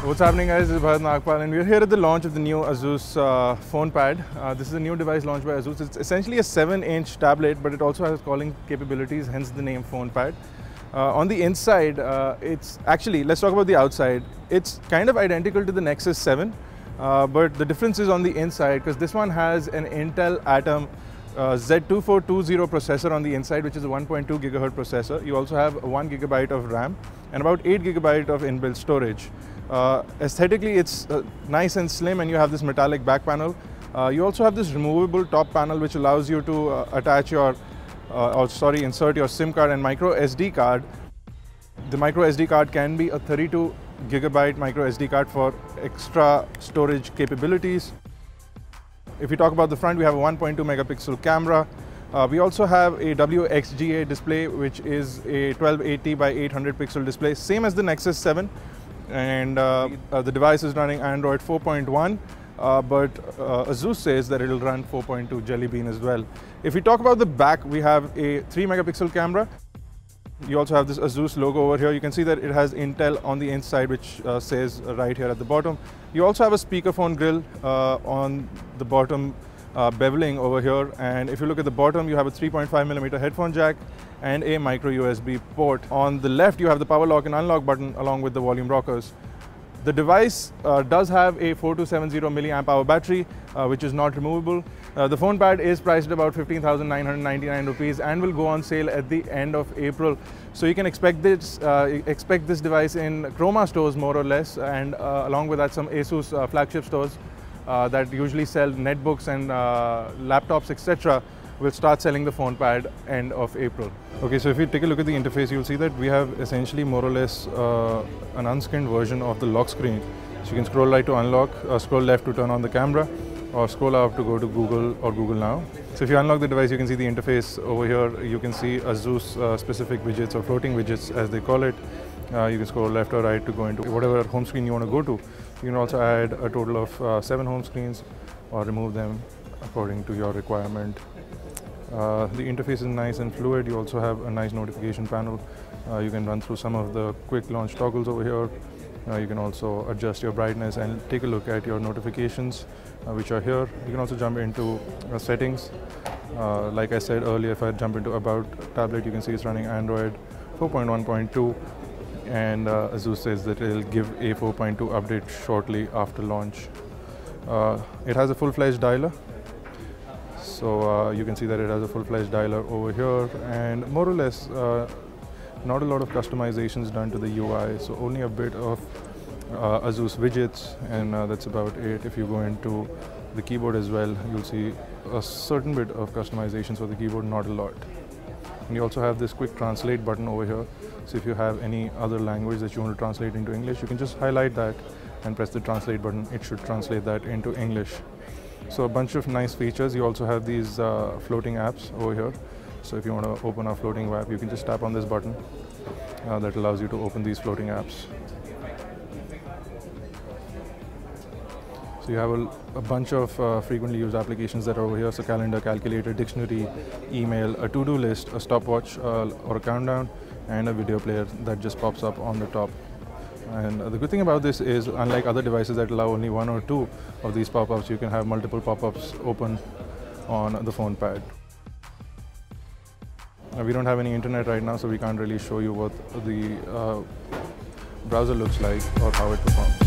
What's happening, guys? This is Bharat Nagpal and we're here at the launch of the new Asus Fonepad. This is a new device launched by Asus. It's essentially a 7-inch tablet, but it also has calling capabilities, hence the name Fonepad. On the inside, it's actually, let's talk about the outside. It's kind of identical to the Nexus 7, but the difference is on the inside, because this one has an Intel Atom Z2420 processor on the inside, which is a 1.2 GHz processor. You also have 1 GB of RAM and about 8 GB of inbuilt storage. Aesthetically, it's nice and slim, and you have this metallic back panel. You also have this removable top panel, which allows you to attach your, insert your SIM card and micro SD card. The micro SD card can be a 32 GB micro SD card for extra storage capabilities. If we talk about the front, we have a 1.2 megapixel camera. We also have a WXGA display, which is a 1280 by 800 pixel display, same as the Nexus 7. And the device is running Android 4.1, but Asus says that it will run 4.2 Jelly Bean as well. If we talk about the back, we have a 3 megapixel camera. You also have this Asus logo over here. You can see that it has Intel on the inside, which says right here at the bottom. You also have a speakerphone grill on the bottom beveling over here, and if you look at the bottom, you have a 3.5mm headphone jack and a micro USB port. On the left, you have the power lock and unlock button along with the volume rockers. The device does have a 4270 milliamp hour battery, which is not removable. The Fonepad is priced at about 15,999 rupees and will go on sale at the end of April. So you can expect this device in Chroma stores more or less, and along with that some Asus flagship stores that usually sell netbooks and laptops, etc. will start selling the Fonepad end of April. Okay, so if you take a look at the interface, you'll see that we have essentially more or less an unskinned version of the lock screen. So you can scroll right to unlock, scroll left to turn on the camera, or scroll up to go to Google or Google Now. So if you unlock the device, you can see the interface over here. You can see Asus specific widgets or floating widgets as they call it. You can scroll left or right to go into whatever home screen you want to go to. You can also add a total of 7 home screens or remove them according to your requirement. The interface is nice and fluid. You also have a nice notification panel. You can run through some of the quick launch toggles over here. You can also adjust your brightness and take a look at your notifications, which are here. You can also jump into settings. Like I said earlier, if I jump into About tablet, you can see it's running Android 4.1.2, and Asus says that it will give a 4.2 update shortly after launch. It has a full-fledged dialer. So you can see that it has a full-fledged dialer over here, and more or less not a lot of customizations done to the UI, so only a bit of Asus widgets, and that's about it. If you go into the keyboard as well, you'll see a certain bit of customizations for the keyboard, not a lot. And you also have this quick translate button over here, so if you have any other language that you want to translate into English, you can just highlight that and press the translate button. It should translate that into English. So a bunch of nice features. You also have these floating apps over here. So if you want to open a floating app, you can just tap on this button. That allows you to open these floating apps. So you have a bunch of frequently used applications that are over here. So calendar, calculator, dictionary, email, a to-do list, a stopwatch or a countdown, and a video player that just pops up on the top. And the good thing about this is, unlike other devices that allow only 1 or 2 of these pop-ups, you can have multiple pop-ups open on the Fonepad. We don't have any internet right now, so we can't really show you what the browser looks like or how it performs.